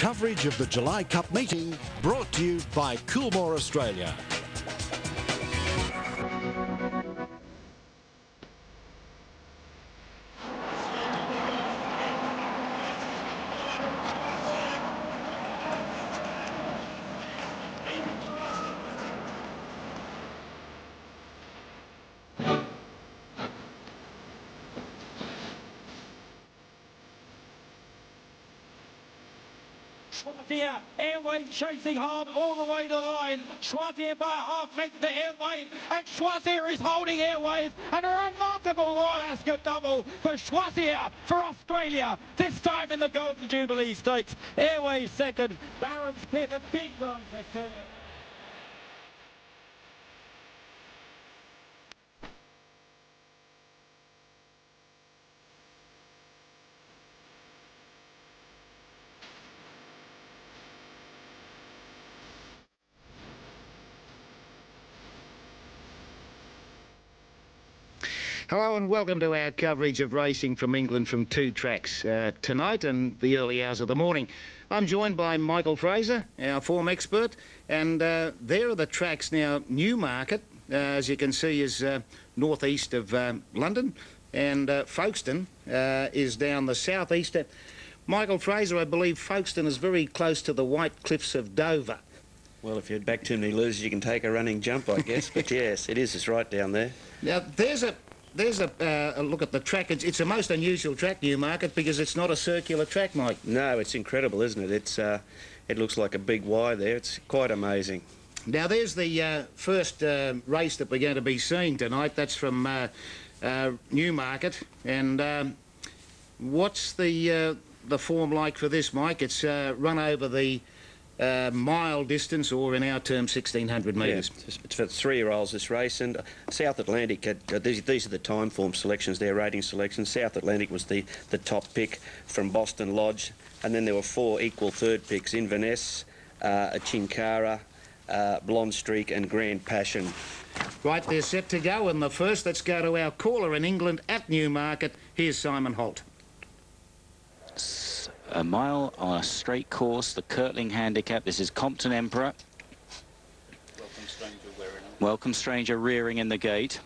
Coverage of the July Cup meeting brought to you by Coolmore Australia. Schwarzier, Airway chasing hard all the way to the line. Schwarzier by half length to Airway, and Schwarzier is holding Airways, and a remarkable Royal Ascot double for Schwarzier for Australia, this time in the Golden Jubilee Stakes. Airway second, Barron's fifth, a big run for Hello and welcome to our coverage of racing from England from two tracks tonight and the early hours of the morning. I'm joined by Michael Fraser, our form expert, and there are the tracks now. Newmarket, as you can see, is northeast of London, and Folkestone is down the southeast. Michael Fraser, I believe Folkestone is very close to the White Cliffs of Dover. Well, if you had back too many losers, you can take a running jump, I guess. But yes, it is. It's right down there. Now, there's a look at the track. It's a most unusual track, Newmarket, because it's not a circular track, Mike. No, it's incredible, isn't it? It looks like a big Y there. It's quite amazing. Now, there's the first race that we're going to be seeing tonight. That's from Newmarket. And what's the form like for this, Mike? It's run over the mile distance, or in our term, 1,600 metres. Yeah, it's for 3-year-olds, this race, and South Atlantic, these are the time form selections, their rating selections. South Atlantic was the top pick from Boston Lodge, and then there were 4 equal third picks: Inverness, Chinkara, Blonde Streak and Grand Passion. Right, they're set to go, and the first, let's go to our caller in England at Newmarket. Here's Simon Holt. A mile on a straight course, the Kirtling handicap. This is Compton Emperor. Welcome Stranger rearing in the gate.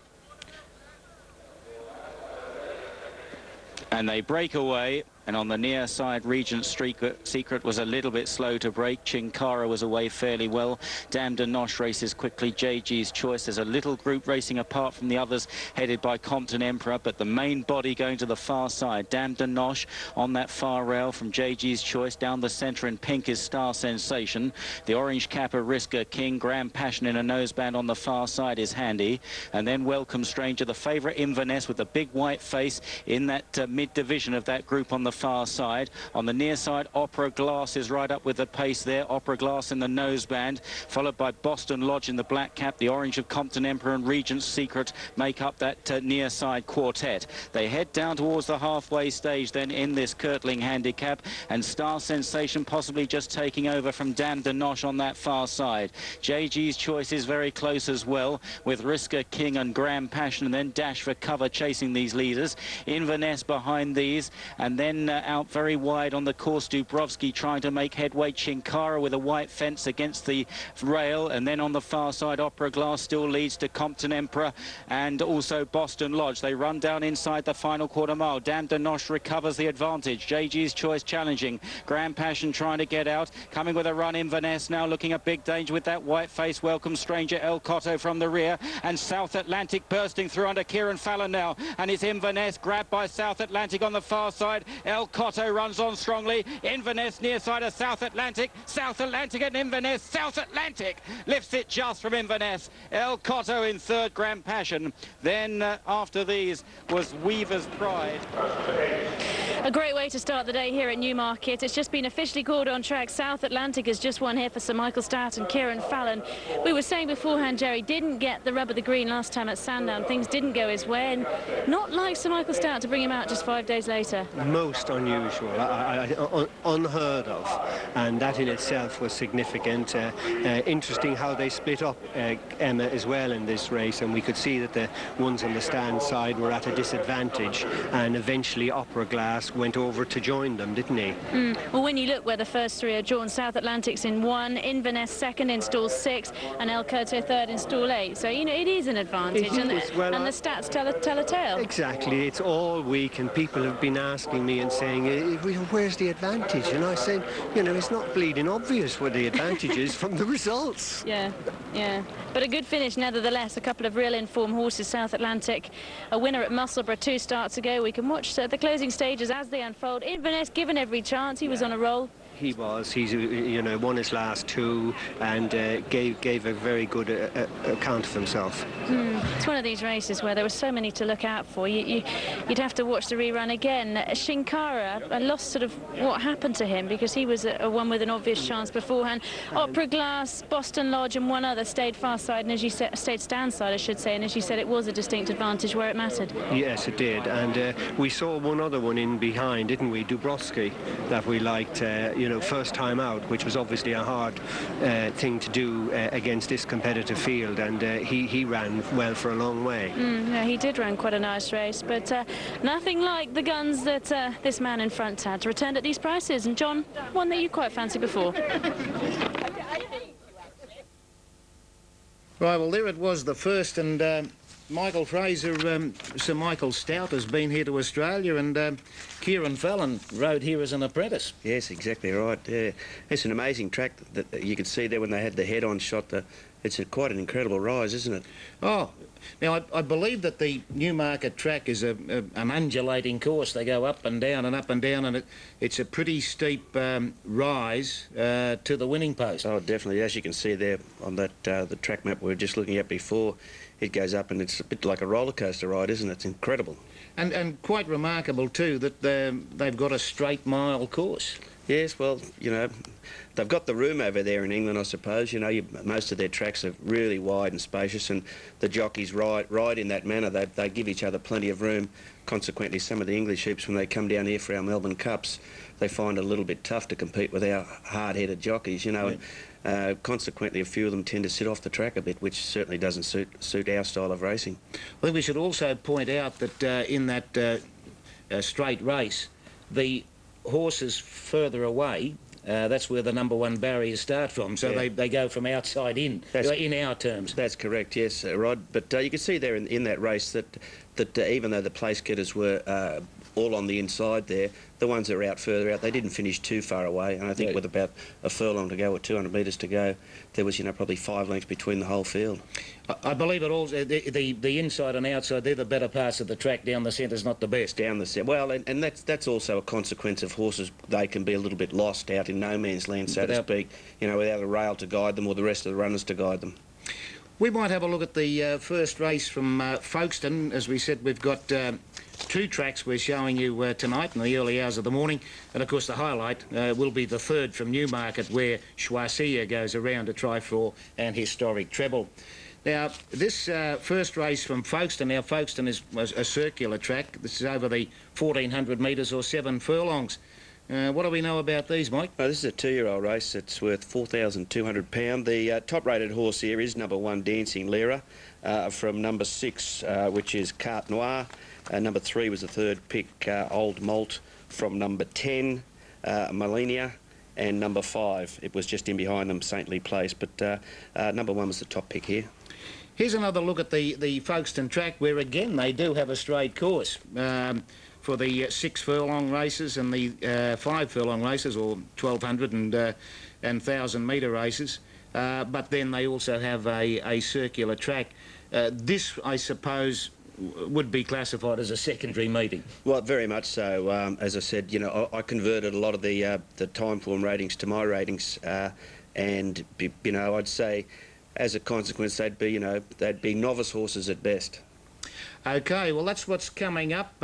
And they break away. And on the near side, Regent Secret was a little bit slow to break. Chinkara was away fairly well. Dame de Noche races quickly. JG's Choice. There's a little group racing apart from the others, headed by Compton Emperor, but the main body going to the far side. Dame de Noche on that far rail from JG's Choice. Down the centre in pink is Star Sensation. The orange cap of Risker King. Grand Passion in a noseband on the far side is handy. And then Welcome Stranger, the favourite Inverness with the big white face in that mid-division of that group on the far side. On the near side, Opera Glass is right up with the pace there. Opera Glass in the noseband, followed by Boston Lodge in the black cap. The orange of Compton Emperor and Regent Secret make up that near side quartet. They head down towards the halfway stage then in this Kirtling handicap, and Star Sensation possibly just taking over from Dame de Noche on that far side. JG's Choice is very close as well, with Risker King and Grand Passion, and then Dash for cover chasing these leaders. Inverness behind these, and then out very wide on the course, Dubrovsky trying to make headway. Chinkara with a white fence against the rail, and then on the far side, Opera Glass still leads to Compton Emperor and also Boston Lodge. They run down inside the final quarter mile. Dame de Noche recovers the advantage. JG's Choice challenging. Grand Passion trying to get out, coming with a run. Inverness now looking a big danger with that white face. Welcome Stranger, El Cotto from the rear, and South Atlantic bursting through under Kieran Fallon now, and it's Inverness grabbed by South Atlantic on the far side. El Cotto runs on strongly. Inverness near side of South Atlantic. South Atlantic and Inverness. South Atlantic lifts it just from Inverness. El Cotto in third, Grand Passion. Then after these was Weaver's Pride. A great way to start the day here at Newmarket. It's just been officially called on track. South Atlantic has just won here for Sir Michael Stout and Kieran Fallon. We were saying beforehand, Jerry didn't get the rub of the green last time at Sandown. Things didn't go his way, and not like Sir Michael Stout to bring him out just 5 days later. Most just unusual, unheard of, and that in itself was significant. Interesting how they split up Emma as well in this race, and we could see that the ones on the stand side were at a disadvantage, and eventually Opera Glass went over to join them, didn't he? Well, when you look where the first three are drawn, South Atlantic's in 1, Inverness second in stall 6, and El Coto third in stall 8. So, you know, it is an advantage, and the stats tell a tale. Exactly. It's all week, and people have been asking me and saying, where's the advantage? And I said, you know, it's not bleeding obvious where the advantage is from the results. Yeah. But a good finish nevertheless. A couple of real informed horses. South Atlantic, a winner at Musselburgh 2 starts ago. We can watch the closing stages as they unfold. Inverness given every chance. He was on a roll. He was. He's, you know, won his last 2 and gave a very good account of himself. It's one of these races where there were so many to look out for. You'd have to watch the rerun again. Shinkara, I lost sort of what happened to him, because he was a one with an obvious chance beforehand. Opera Glass, Boston Lodge and one other stayed far side, and as you said, stayed stand side, I should say, and as you said, it was a distinct advantage where it mattered. Yes, it did, and we saw one other one in behind, didn't we? Dubrovsky, that we liked, you know, first time out, which was obviously a hard thing to do against this competitive field, and he ran well for a long way. Yeah, he did run quite a nice race, but nothing like the guns that this man in front had. Returned at these prices, and John, one that you quite fancied before. Right, well, there it was, the first, and Michael Fraser, Sir Michael Stout has been here to Australia, and Kieran Fallon rode here as an apprentice. Yes, exactly right. Yeah. It's an amazing track that you could see there when they had the head-on shot. It's quite an incredible rise, isn't it? Oh, now I believe that the Newmarket track is an undulating course. They go up and down and up and down, and it's a pretty steep rise to the winning post. Oh, definitely. As you can see there on that the track map we were just looking at before, it goes up, and it's a bit like a roller coaster ride, isn't it? It's incredible. And quite remarkable too that they've got a straight mile course. Yes, well, you know, they've got the room over there in England, I suppose. You know, most of their tracks are really wide and spacious, and the jockeys ride in that manner. They give each other plenty of room. Consequently, some of the English heaps, when they come down here for our Melbourne Cups, they find it a little bit tough to compete with our hard-headed jockeys, you know. Yeah. Consequently, a few of them tend to sit off the track a bit, which certainly doesn't suit our style of racing. I think we should also point out that in that straight race, the horses further away, that's where the #1 barriers start from, so yeah. they go from outside in our terms. That's correct, yes, Rod. But you can see there in that race that even though the place getters were all on the inside there, the ones that are out further out, they didn't finish too far away, and I think with about a furlong to go or 200 metres to go, there was, you know, probably 5 lengths between the whole field. I believe it all. The inside and outside, they're the better parts of the track. Down the centre's not the best. Down the centre, well, and that's also a consequence of horses. They can be a little bit lost out in no man's land, so to speak. You know, without a rail to guide them or the rest of the runners to guide them. We might have a look at the first race from Folkestone. As we said, we've got 2 tracks we're showing you tonight in the early hours of the morning, and of course the highlight will be the third from Newmarket, where Choisir goes around to try for an historic treble. Now, this first race from Folkestone, now Folkestone is a circular track. This is over the 1,400 metres or 7 furlongs. What do we know about these, Mike? Oh, this is a 2-year-old race. It's worth £4,200. The top-rated horse here is #1 Dancing Lyra from #6, which is Carte Noire. #3 was the third pick, Old Malt from #10, Millennia, and #5. It was just in behind them, Saintly Place, but #1 was the top pick here. Here's another look at the Folkestone track, where again they do have a straight course. For the 6 furlong races and the 5 furlong races, or 1,200 and 1,000 metre races, but then they also have a circular track. This, I suppose, would be classified as a secondary meeting. Well, very much so. As I said, you know, I converted a lot of the time form ratings to my ratings, and you know, I'd say, as a consequence, they'd be novice horses at best. OK, well, that's what's coming up.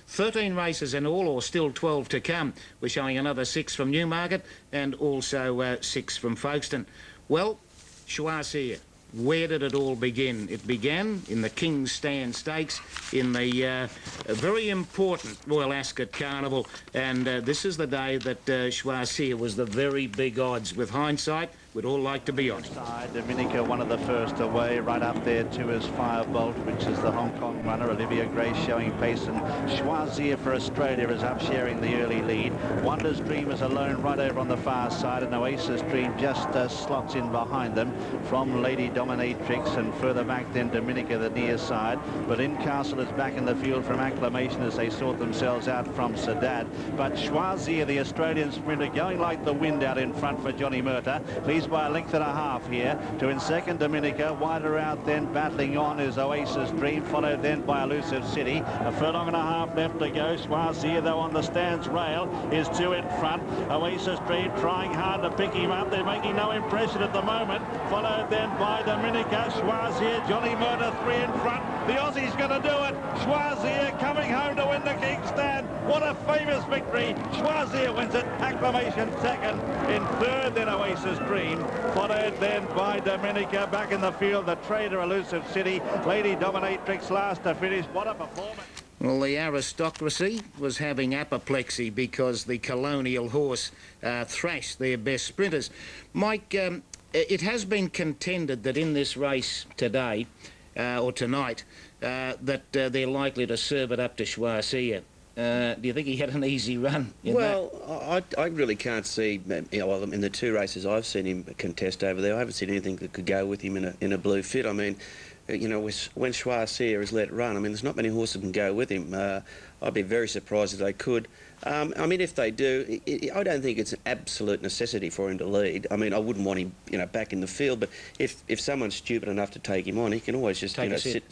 13 races in all, or still 12 to come. We're showing another 6 from Newmarket and also 6 from Folkestone. Well, Choisir, where did it all begin? It began in the King's Stand Stakes in the very important Royal Ascot Carnival, and this is the day that Choisir was the very big odds. With hindsight, we'd all like to be on it. Dominica, one of the first away, right up there to his Firebolt, which is the Hong Kong runner. Olivia Grace showing pace, and Choisir for Australia is up sharing the early lead. Wonder's Dream is alone right over on the far side, and Oasis Dream just slots in behind them from Lady Dominatrix, and further back then Dominica the near side. But Incastle is back in the field from acclamation as they sort themselves out from Sadat. But Choisir, the Australian sprinter, going like the wind out in front for Johnny Murtagh. Leads by a length and a half here. To in second Dominica. Wider out then, battling on, is Oasis Dream, followed then by Elusive City. A furlong and a half left to go. Choisir, though, on the stands rail is two in front. Oasis Dream trying hard to pick him up. They're making no impression at the moment. Followed then by Dominica. Choisir, Johnny Murtagh, three in front. The Aussie's going to do it. Choisir coming home to win the King's Stand. What a famous victory. Choisir wins it. Acclamation second. In third then Oasis Dream. Followed then by Dominica. Back in the field, the Trader, Elusive City. Lady Dominatrix last to finish. What a performance. Well, the aristocracy was having apoplexy because the Colonial Horse thrashed their best sprinters. Mike, it has been contended that in this race today, or tonight, that they're likely to serve it up to Choisir. Do you think he had an easy run in that? I really can't see, well, in the two races I've seen him contest over there, I haven't seen anything that could go with him in a blue fit. I mean, you know, when Choisir is let run, I mean, there's not many horses that can go with him. I'd be very surprised if they could. I mean, if they do, I don't think it's an absolute necessity for him to lead. I mean, I wouldn't want him, you know, back in the field, but if someone's stupid enough to take him on, he can always just,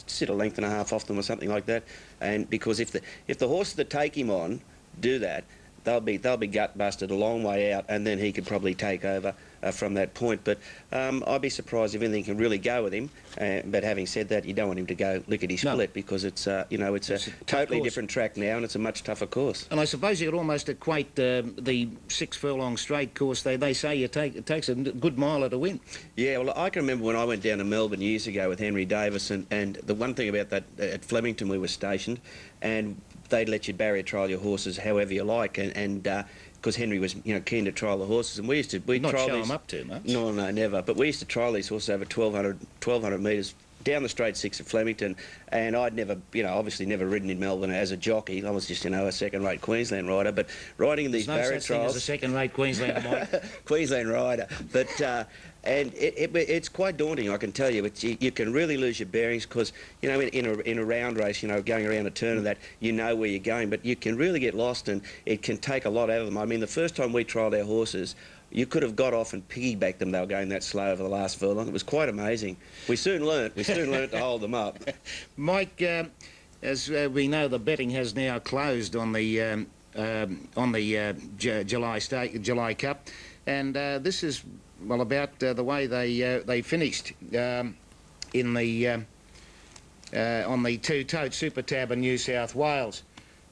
sit a length and a half off them or something like that. And because if the horses that take him on do that, they'll be gut busted a long way out, and then he could probably take over from that point. But I'd be surprised if anything can really go with him. But having said that, you don't want him to go lickety-split because it's you know, it's a totally different track now, and it's a much tougher course. And I suppose you could almost equate the 6 furlong straight course. They say it takes a good miler to win. Yeah, well, I can remember when I went down to Melbourne years ago with Henry Davis, and the one thing about that, at Flemington we were stationed, and they'd let you barrier trial your horses however you like, and because Henry was, you know, keen to trial the horses, and we used to not trial show these, them up too much. No, never. But we used to trial these horses over 1,200 metres down the straight 6 at Flemington, and I'd never, you know, obviously never ridden in Melbourne as a jockey. I was just, you know, a second-rate Queensland rider, but riding in these barrier trials, as a second-rate Queensland rider. Queensland rider, but. And it's quite daunting, I can tell you. You can really lose your bearings because, you know, in a round race, you know, going around a turn of that, you know where you're going, but you can really get lost, and it can take a lot out of them. I mean, the first time we trialled our horses, you could have got off and piggybacked them. They were going that slow over the last furlong. It was quite amazing. We soon learnt to hold them up. Mike, as we know, the betting has now closed on the July Cup, and this is, well, about the way they finished in the on the two-toed Super Tab in New South Wales.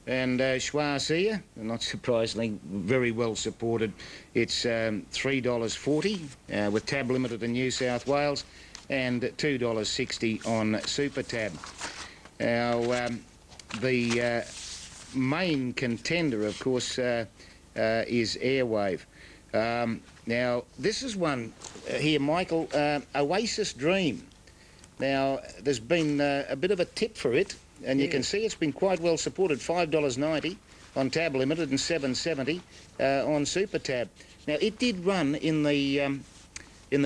And Choisir, not surprisingly, very well supported. It's $3.40 with Tab Limited in New South Wales, and $2.60 on Super Tab. Now, the main contender, of course, is Airwave. Now, this is one here, Michael, Oasis Dream. Now, there's been a bit of a tip for it, and you can see it's been quite well supported, $5.90 on Tab Limited and $7.70 on Super Tab. Now, it did run in the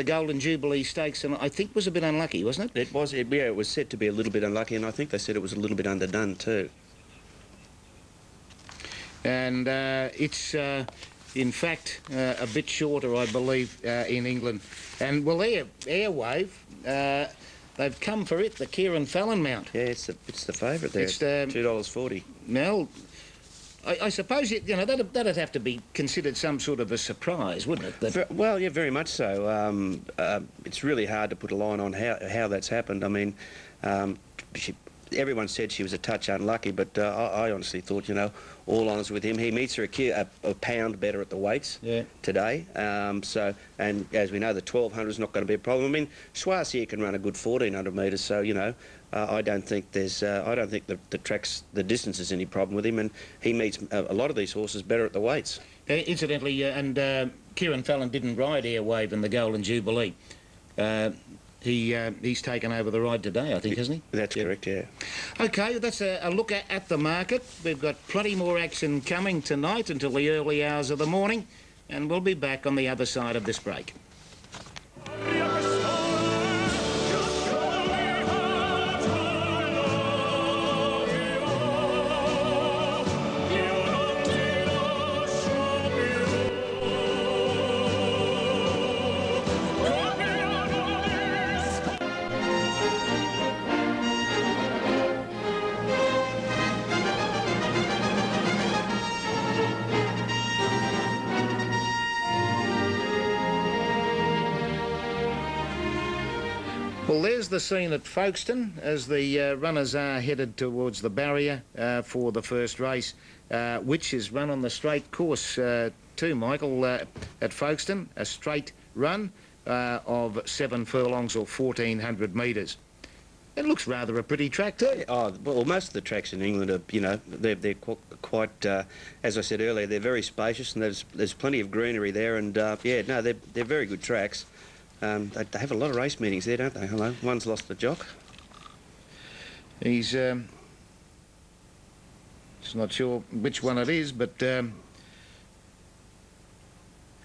Golden Jubilee Stakes, and I think was a bit unlucky, wasn't it? It was, yeah, it was said to be a little bit unlucky, and I think they said it was a little bit underdone too. And it's... in fact, a bit shorter, I believe, in England. And, well, Airwave, they've come for it, the Kieran Fallon mount. Yeah, it's the favourite there. It's $2.40. Well, I suppose, you know, that'd have to be considered some sort of a surprise, wouldn't it? Well, yeah, very much so. It's really hard to put a line on how that's happened. I mean, everyone said she was a touch unlucky, but I honestly thought, you know, all honours with him. He meets her a pound better at the weights today. So, and as we know, the 1200 is not going to be a problem. I mean, Schwarz here can run a good 1400 metres, so you know, I don't think there's, I don't think the distance is any problem with him, and he meets a lot of these horses better at the weights. Incidentally, Kieran Fallon didn't ride Airwave in the Golden Jubilee. He's taken over the ride today, I think, hasn't he? That's correct, yeah. OK, that's a look at the market. We've got plenty more action coming tonight until the early hours of the morning, and we'll be back on the other side of this break. Well, there's the scene at Folkestone as the runners are headed towards the barrier for the first race, which is run on the straight course too, Michael, at Folkestone, a straight run of 7 furlongs or 1400 metres. It looks rather a pretty track too. Oh, well, most of the tracks in England are, you know, they're quite, as I said earlier, they're very spacious, and there's plenty of greenery there, and yeah, no, they're very good tracks. They have a lot of race meetings there, don't they? Hello, one's lost the jock. He's not sure which one it is, but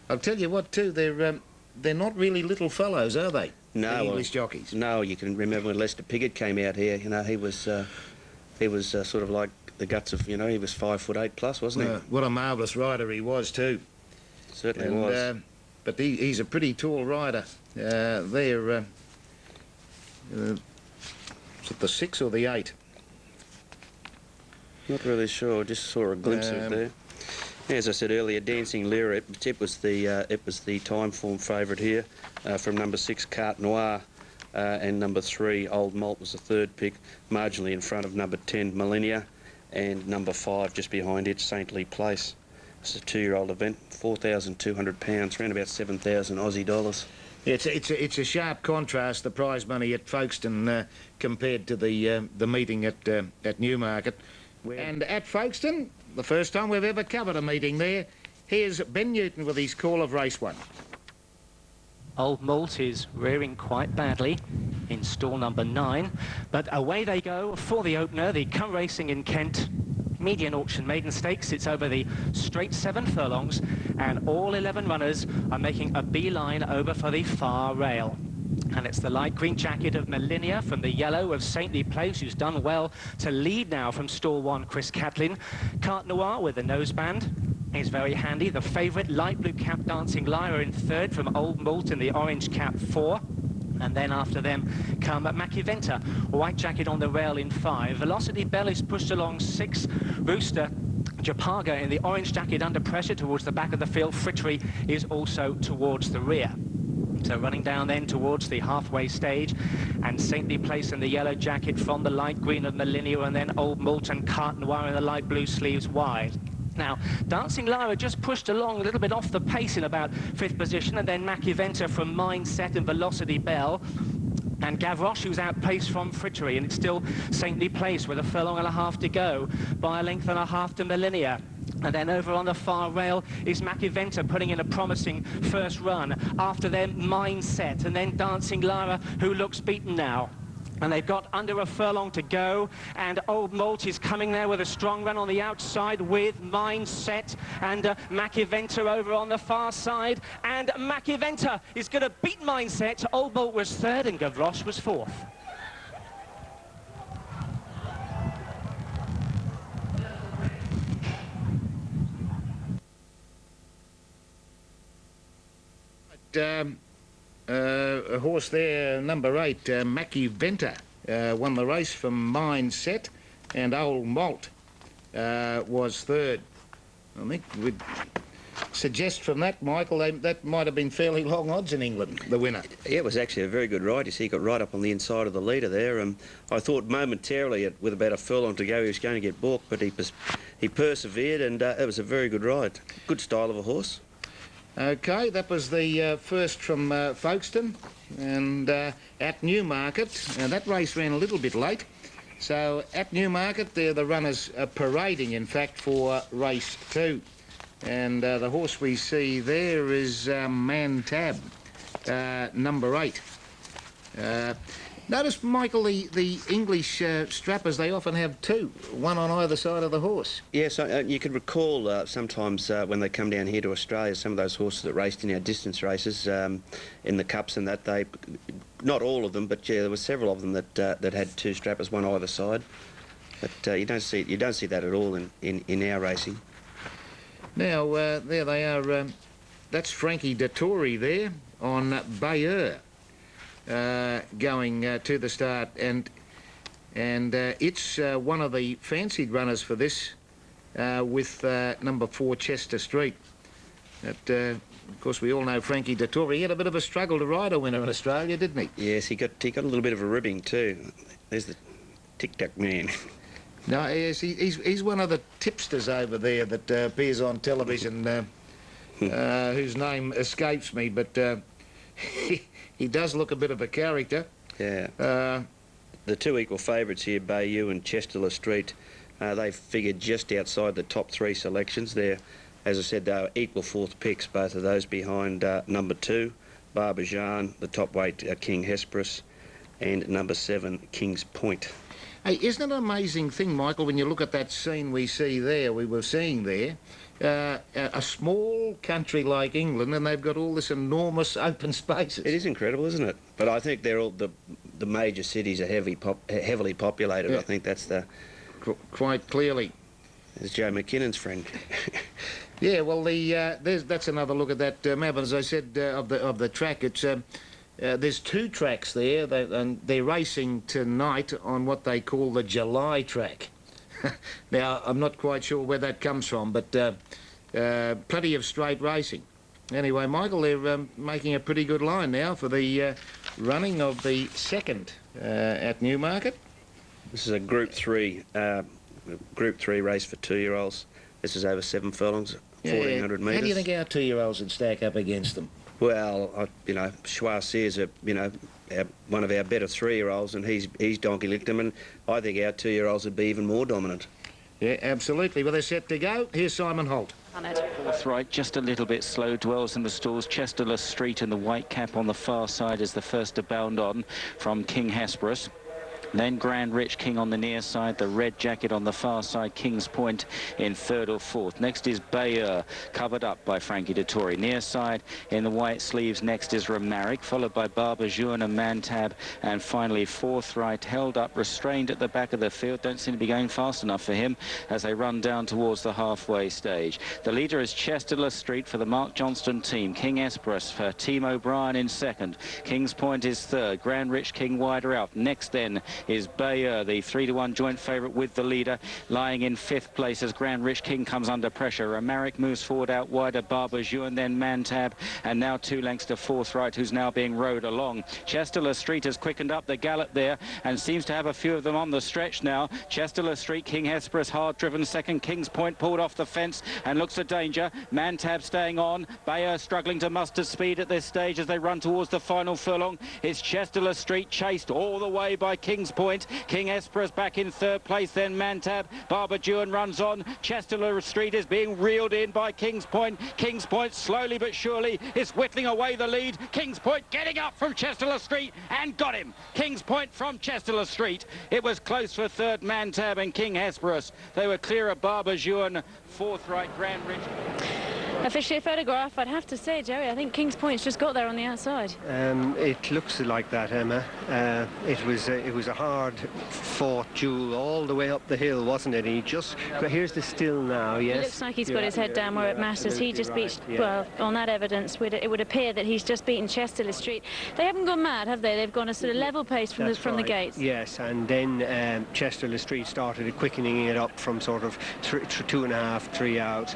I'll tell you what too, they're not really little fellows, are they? No, the English jockeys. No, you can remember when Lester Piggott came out here. You know, he was sort of like the guts of, you know, he was 5'8" plus, wasn't he? What a marvellous rider he was too. Certainly was. But he's a pretty tall rider. Is it the 6 or the 8? Not really sure. Just saw a glimpse of it there. As I said earlier, Dancing Lyra, it was the time form favourite here from number 6 Carte Noire, and number 3 Old Malt was the third pick, marginally in front of number 10 Millennia, and number 5 just behind it, Saintly Place. It's a 2-year-old event, £4,200, around about 7,000 Aussie dollars. It's a sharp contrast, the prize money at Folkestone compared to the meeting at Newmarket. And at Folkestone, the first time we've ever covered a meeting there, here's Ben Newton with his call of race 1. Old Malt is rearing quite badly in stall number 9, but away they go for the opener, the Come Racing in Kent Median Auction Maiden Stakes. It's over the straight 7 furlongs, and all 11 runners are making a beeline over for the far rail. And it's the light green jacket of Millennia from the yellow of Saintly Place, who's done well to lead now from stall 1, Chris Catlin. Carte Noire with the noseband is very handy. The favourite, light blue cap Dancing Lyra in 3rd from Old Malt in the orange cap 4. And then after them come Macuventa, white jacket on the rail in 5. Velocity Bell is pushed along 6. Rooster Japaga in the orange jacket under pressure towards the back of the field. Frittery is also towards the rear. So running down then towards the halfway stage, and Saintly Place in the yellow jacket from the light green of Millennia, and then Old Malt and Carte Noire in the light blue sleeves wide. Now, Dancing Lyra just pushed along a little bit off the pace in about 5th position, and then Macuventa from Mindset and Velocity Bell, and Gavroche, who's outpaced from Frittery, and it's still Saintly Place with a furlong and a half to go, by a length and a half to Millennia. And then over on the far rail is Macuventa putting in a promising first run. After them, Mindset, and then Dancing Lyra, who looks beaten now. And they've got under a furlong to go, and Old Malt is coming there with a strong run on the outside with Mindset, and Macuventa over on the far side, and Macuventa is going to beat Mindset. Old Malt was 3rd and Gavroche was 4th. A horse there, number 8, Macuventa, won the race from Mindset, and Old Malt was 3rd. I think we'd suggest from that, Michael, that might have been fairly long odds in England, the winner. Yeah, it was actually a very good ride. You see, he got right up on the inside of the leader there. I thought momentarily, with about a furlong to go, he was going to get balked, but he persevered, and it was a very good ride. Good style of a horse. OK, that was the first from Folkestone, and at Newmarket, that race ran a little bit late. So at Newmarket, the runners are parading, in fact, for race 2. And the horse we see there is Mantab, number 8. Notice, Michael, the English strappers, they often have 2, one on either side of the horse. Yes, you could recall sometimes when they come down here to Australia, some of those horses that raced in our distance races in the cups and that, not all of them, but yeah, there were several of them that had 2 strappers, one either side. But you don't see that at all in our racing. Now, there they are. That's Frankie Dettori there on Bayeux, going to the start. And it's one of the fancied runners for this with number 4, Chester Street. Of course, we all know Frankie Dettori. He had a bit of a struggle to ride a winner in Australia, didn't he? Yes, he got a little bit of a ribbing too. There's the tic-tac man. No, yes, he's one of the tipsters over there that appears on television, whose name escapes me, but he does look a bit of a character. Yeah. The 2 equal favourites here, Bayeux and Chester Street, they figured just outside the top 3 selections. They're, as I said, they were equal 4th picks, both of those behind number 2, Barbizon, the top weight, King Hesperus, and number 7, King's Point. Hey, isn't it an amazing thing, Michael, when you look at that scene we were seeing there, a small country like England, and they've got all this enormous open spaces. It is incredible, isn't it? But I think they're all the major cities are heavily populated. Yeah. I think that's quite clearly. There's Joe McKinnon's friend. Yeah, well, that's another look at that map. As I said, of the track, it's. There's 2 tracks there, and they're racing tonight on what they call the July track. Now, I'm not quite sure where that comes from, but plenty of straight racing. Anyway, Michael, they're making a pretty good line now for the running of the 2nd at Newmarket. This is a Group 3 race for 2-year-olds. This is over 7 furlongs, 1,400 metres. How do you think our 2-year-olds would stack up against them? Well, Schwarzier's one of our better 3-year-olds, and he's donkey licked them, and I think our 2-year-olds would be even more dominant. Yeah, absolutely. Well, they're set to go. Here's Simon Holt. 4th right, just a little bit slow, dwells in the stalls. Chester Street and the white cap on the far side is the first to bound on from King Hesperus. Then Grand Rich King on the near side, the red jacket on the far side, King's Point in 3rd or 4th. Next is Bayeux, covered up by Frankie Dettori. Near side in the white sleeves, next is Romaric, followed by Barbizon and Mantab, and finally 4th right, held up, restrained at the back of the field. Don't seem to be going fast enough for him as they run down towards the halfway stage. The leader is Chester Street for the Mark Johnston team. King Hesperus for Team O'Brien in 2nd. King's Point is 3rd. Grand Rich King wider out. Next then is Bayeux, the 3-to-1 joint favourite with the leader, lying in 5th place as Grand Rich King comes under pressure. Romaric moves forward out wider, Barbizon, then Mantab, and now 2 lengths to 4th right, who's now being rowed along. Chester Street has quickened up the gallop there and seems to have a few of them on the stretch now. Chester Street, King Hesperus hard driven 2nd. King's Point pulled off the fence and looks a danger. Mantab staying on. Bayeux struggling to muster speed at this stage as they run towards the final furlong. It's Chester Street chased all the way by King's Point. King Hesperus back in 3rd place, then Mantab. Barbizon runs on. Chester Street is being reeled in by King's Point. King's Point slowly but surely is whittling away the lead. King's Point getting up from Chester Street and got him. King's Point from Chester Street. It was close for 3rd, Mantab and King Hesperus. They were clear of Barbizon. 4th right, Grand Rich. Officially a photograph, I'd have to say, Joey, I think King's Point's just got there on the outside. It looks like that, Emma. It was a hard-fought duel all the way up the hill, wasn't it? But here's the still now, yes. It looks like he's got his head down where it matters. He just beat, well, on that evidence, it would appear that he's just beaten Chester Street. They haven't gone mad, have they? They've gone a sort of level pace from the gates. Yes, and then Chester Street started quickening it up from sort of 2.5, 3 out.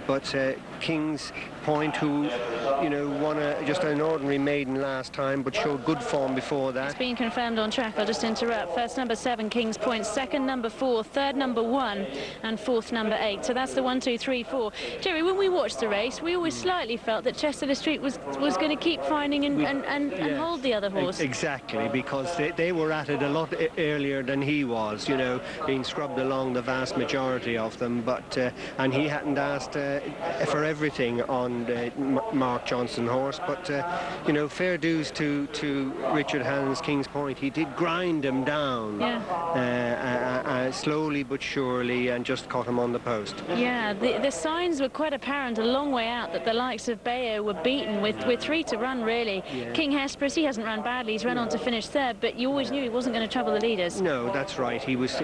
But King's Point, who, you know, won just an ordinary maiden last time, but showed good form before that. It's been confirmed on track. I'll just interrupt. First number 7, King's Point. Second number 4. Third number 1. And fourth number 8. So that's the 1, 2, 3, 4. Jerry, when we watched the race, we always slightly felt that Chester Street was going to keep finding and hold the other horse. Exactly, because they were at it a lot earlier than he was, you know, being scrubbed along the vast majority of them. But and he hadn't asked for everything on Mark Johnson horse, but you know, fair dues to Richard Hannon's King's Point. He did grind him down, slowly but surely, and just caught him on the post. Yeah, the signs were quite apparent a long way out that the likes of Bayo were beaten with 3 to run, really. Yeah. King Hesperus, he hasn't run badly. He's run on to finish 3rd, but you always knew he wasn't going to trouble the leaders. No, that's right. He was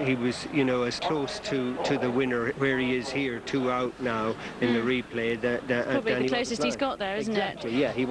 you know, as close to the winner where he is here, 2 out now in the replay. Probably the closest he's got there, isn't it? Exactly, yeah. He